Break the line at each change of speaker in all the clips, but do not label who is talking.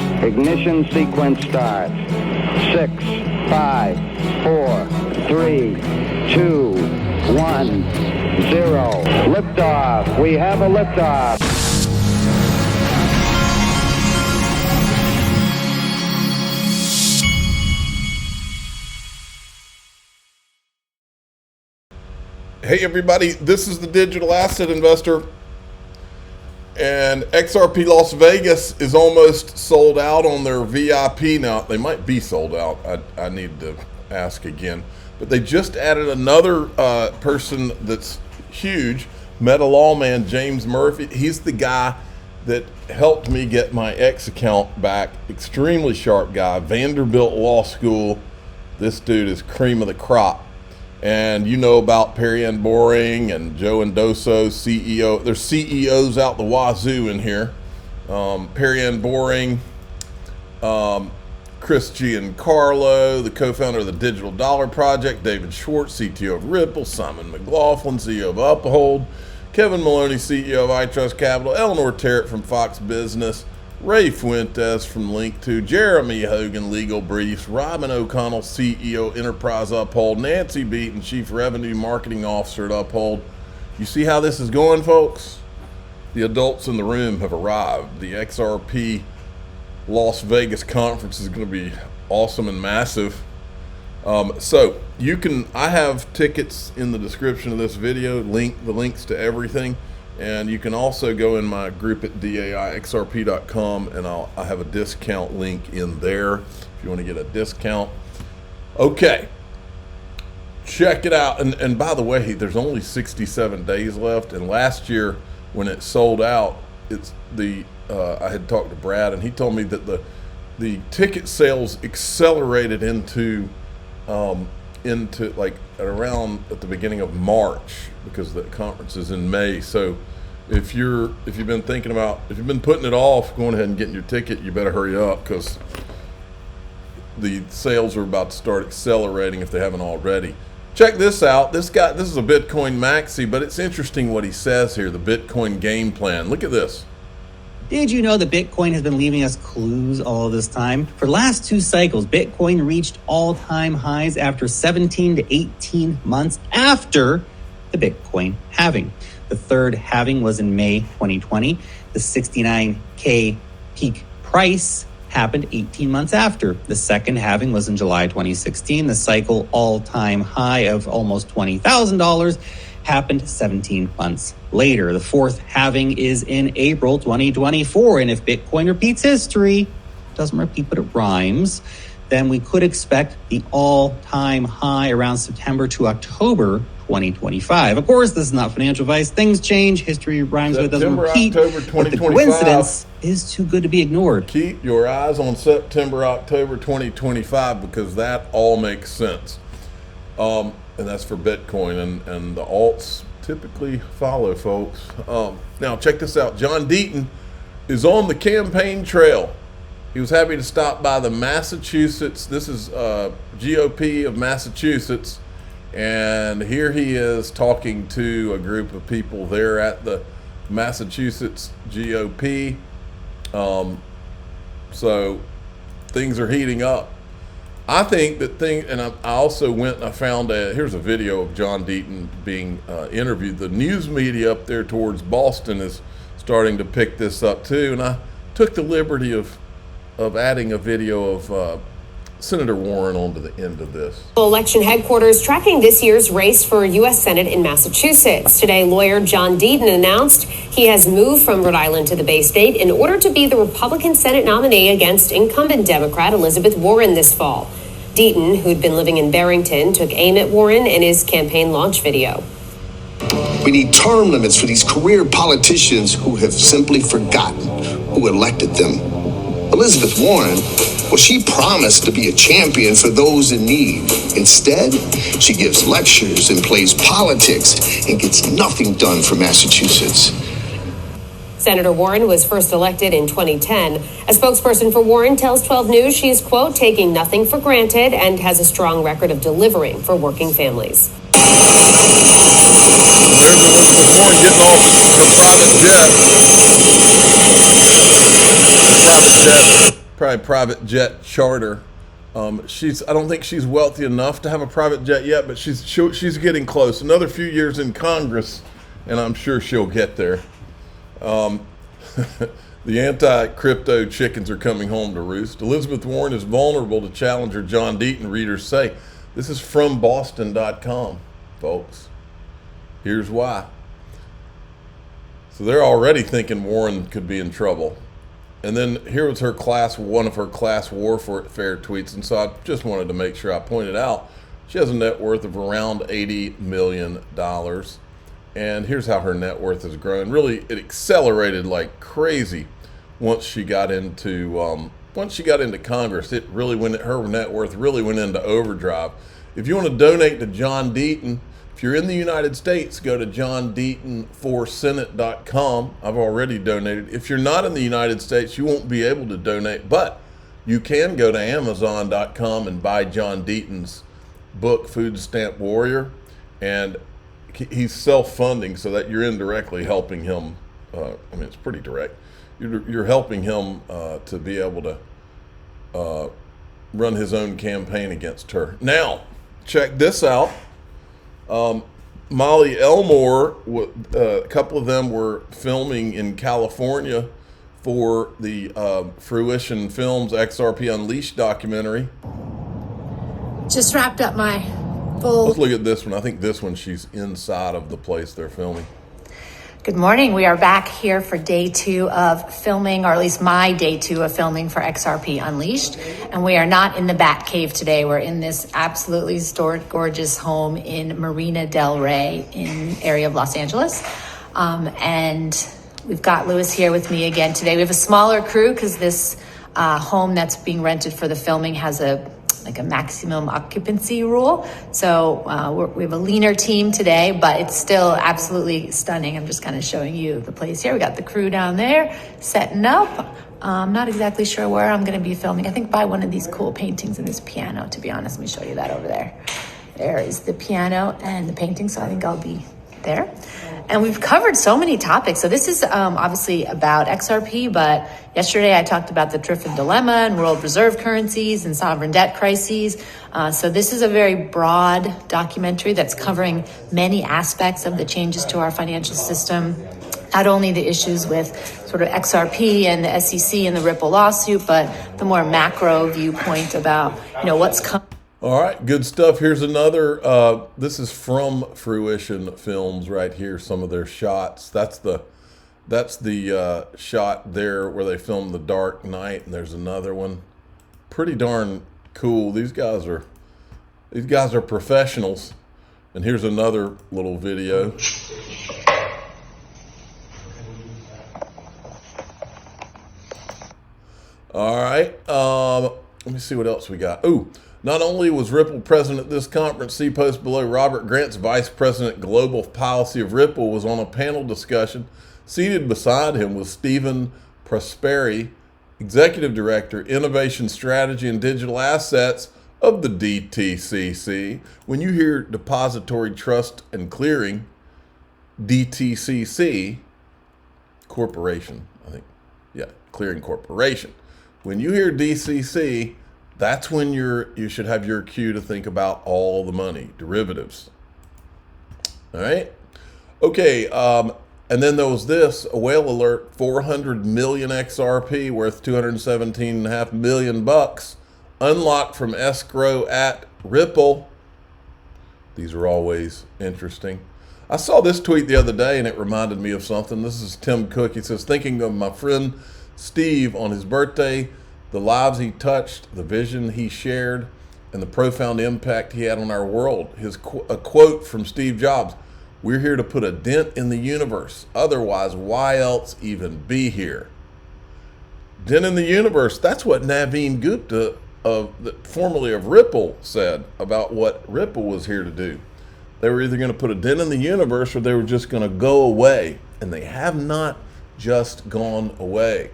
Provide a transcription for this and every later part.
Ignition sequence start. 6, 5, 4, 3, 2, 1, 0. Liftoff. We have a liftoff.
Hey everybody, this is the Digital Asset Investor, and XRP Las Vegas is almost sold out on their VIP. Now, they might be sold out. I need to ask again. But they just added another person that's huge, Meta Lawman James Murphy. He's the guy that helped me get my X account back. Extremely sharp guy, Vanderbilt Law School. This dude is cream of the crop. And you know about Perry and Boring and Joe Endoso, CEO. There's CEOs out the wazoo in here. Perry and Boring, Chris Giancarlo, the co-founder of the Digital Dollar Project, David Schwartz, CTO of Ripple, Simon McLaughlin, CEO of Uphold, Kevin Maloney, CEO of iTrustCapital, Eleanor Terrett from Fox Business, Ray Fuentes from Link2, Jeremy Hogan, Legal Briefs, Robin O'Connell, CEO, Enterprise Uphold, Nancy Beaton, Chief Revenue Marketing Officer at Uphold. You see how this is going, folks? The adults in the room have arrived. The XRP Las Vegas conference is going to be awesome and massive. So you can, I have tickets in the description of this video, the links to everything. And you can also go in my group at daixrp.com, and I have a discount link in there if you want to get a discount. Okay, check it out. And by the way, there's only 67 days left. And last year when it sold out, I had talked to Brad, and he told me that the ticket sales accelerated into like at the beginning of March, because the conference is in May. So if you've been putting it off, going ahead and getting your ticket, you better hurry up, because the sales are about to start accelerating if they haven't already. Check this out. This is a Bitcoin maxi, but it's interesting what he says here, the Bitcoin game plan. Look at this.
Did you know that Bitcoin has been leaving us clues all this time? For the last 2 cycles, Bitcoin reached all-time highs after 17 to 18 months after the Bitcoin halving. The third halving was in May 2020. The 69K peak price happened 18 months after. The second halving was in July 2016. The cycle all-time high of almost $20,000 happened 17 months later. The fourth halving is in April 2024. And if Bitcoin repeats history, doesn't repeat, but it rhymes, then we could expect the all-time high around September to October 2025. Of course, this is not financial advice. Things change. History rhymes, but it doesn't repeat.
October 2025.
But the coincidence is too good to be ignored.
Keep your eyes on September, October 2025, because that all makes sense. And that's for Bitcoin, and the alts typically follow, folks. Now check this out. John Deaton is on the campaign trail. He was happy to stop by the Massachusetts. This is GOP of Massachusetts, and here he is talking to a group of people there at the Massachusetts GOP. So things are heating up. I think and I also went and I found here's a video of John Deaton being interviewed. The news media up there towards Boston is starting to pick this up too, and I took the liberty of adding a video of Senator Warren onto the end of this.
Election headquarters tracking this year's race for U.S. Senate in Massachusetts. Today, lawyer John Deaton announced he has moved from Rhode Island to the Bay State in order to be the Republican Senate nominee against incumbent Democrat Elizabeth Warren this fall. Deaton, who'd been living in Barrington, took aim at Warren in his campaign launch video.
We need term limits for these career politicians who have simply forgotten who elected them. Elizabeth Warren, well, she promised to be a champion for those in need. Instead, she gives lectures and plays politics and gets nothing done for Massachusetts.
Senator Warren was first elected in 2010. A spokesperson for Warren tells 12 News she is, quote, taking nothing for granted and has a strong record of delivering for working families.
There's Elizabeth Warren getting off her private jet. probably private jet charter. I don't think she's wealthy enough to have a private jet yet, but she's getting close. Another few years in Congress, and I'm sure she'll get there. The anti-crypto chickens are coming home to roost. Elizabeth Warren is vulnerable to challenger John Deaton, readers say. This is from Boston.com, folks. Here's why. So they're already thinking Warren could be in trouble. And then here was one of her class warfare tweets. And so I just wanted to make sure I pointed out, she has a net worth of around $80 million. And here's how her net worth has grown. Really, it accelerated like crazy once she got into Congress. Her net worth really went into overdrive. If you want to donate to John Deaton, if you're in the United States, go to johndeaton4senate.com. I've already donated. If you're not in the United States, you won't be able to donate, but you can go to amazon.com and buy John Deaton's book, Food Stamp Warrior, and he's self-funding so that you're indirectly helping him. It's pretty direct. You're helping him to be able to run his own campaign against her. Now, check this out. Molly Elmore, a couple of them were filming in California for the Fruition Films XRP Unleashed documentary.
Just wrapped up my full...
Let's look at this one. I think this one, she's inside of the place they're filming.
Good morning. We are back here for day 2 of filming, or at least my day 2 of filming for XRP Unleashed. And we are not in the Bat Cave today. We're in this absolutely historic, gorgeous home in Marina Del Rey in area of Los Angeles. And we've got Lewis here with me again today. We have a smaller crew because this home that's being rented for the filming has a maximum occupancy rule. So we have a leaner team today, but it's still absolutely stunning. I'm just kind of showing you the place here. We got the crew down there setting up. I'm not exactly sure where I'm going to be filming. I think by one of these cool paintings in this piano, to be honest. Let me show you that over there. There is the piano and the painting. So I think I'll be there. And we've covered so many topics. So this is obviously about XRP, but yesterday I talked about the Triffin dilemma and world reserve currencies and sovereign debt crises. So this is a very broad documentary that's covering many aspects of the changes to our financial system. Not only the issues with sort of XRP and the SEC and the Ripple lawsuit, but the more macro viewpoint about, what's coming.
All right, good stuff. Here's another. This is from Fruition Films right here. Some of their shots. That's the shot there where they filmed The Dark Knight, and there's another one. Pretty darn cool. These guys are professionals. And here's another little video. All right. Let me see what else we got. Ooh. Not only was Ripple present at this conference, see post below, Robert Grant's Vice President Global Policy of Ripple was on a panel discussion. Seated beside him was Stephen Prosperi, Executive Director, Innovation Strategy and Digital Assets of the DTCC. When you hear Depository Trust and Clearing, DTCC Corporation, Clearing Corporation. When you hear DCC, that's when you should have your cue to think about all the money, derivatives. All right. Okay. And then there was this, a whale alert, 400 million XRP worth $217.5 million unlocked from escrow at Ripple. These are always interesting. I saw this tweet the other day and it reminded me of something. This is Tim Cook. He says, thinking of my friend Steve on his birthday, the lives he touched, the vision he shared, and the profound impact he had on our world. A quote from Steve Jobs, "We're here to put a dent in the universe. Otherwise, why else even be here?" Dent in the universe. That's what Naveen Gupta, formerly of Ripple, said about what Ripple was here to do. They were either going to put a dent in the universe or they were just going to go away. And they have not just gone away.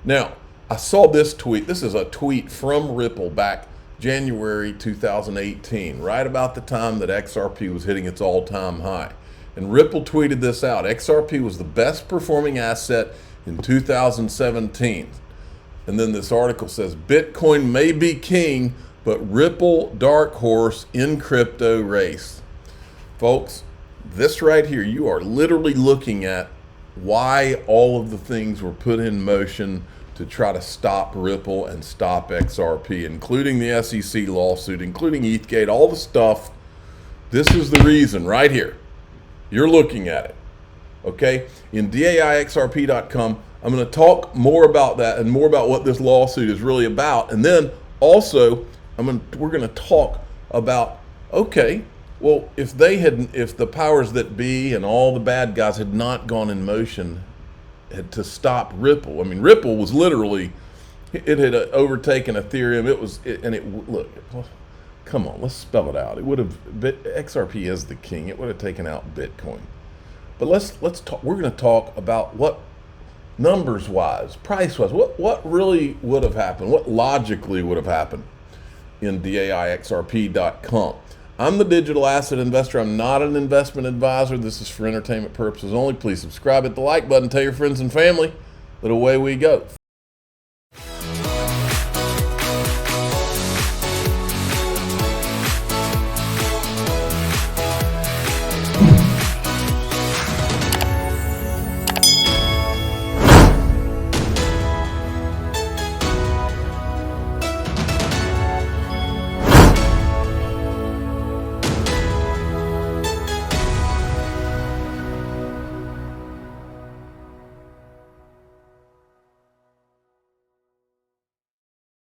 Now, I saw this tweet. This is a tweet from Ripple back January 2018, right about the time that XRP was hitting its all-time high. And Ripple tweeted this out. XRP was the best performing asset in 2017. And then this article says, Bitcoin may be king, but Ripple dark horse in crypto race. Folks, this right here, you are literally looking at why all of the things were put in motion to try to stop Ripple and stop XRP, including the SEC lawsuit, including ETHgate, all the stuff. This is the reason right here. You're looking at it, okay? In DAIXRP.com, I'm going to talk more about that and more about what this lawsuit is really about. And then also, we're going to talk about, okay, well, if the powers that be and all the bad guys had not gone in motion to stop Ripple. I mean, Ripple was literally, it had overtaken Ethereum. Look, come on, let's spell it out. It would have, XRP is the king. It would have taken out Bitcoin. But let's talk. We're going to talk about what numbers wise, price wise, what really would have happened, what logically would have happened in DAIXRP.com. I'm the digital asset investor. I'm not an investment advisor. This is for entertainment purposes only. Please subscribe, hit the like button, tell your friends and family that away we go.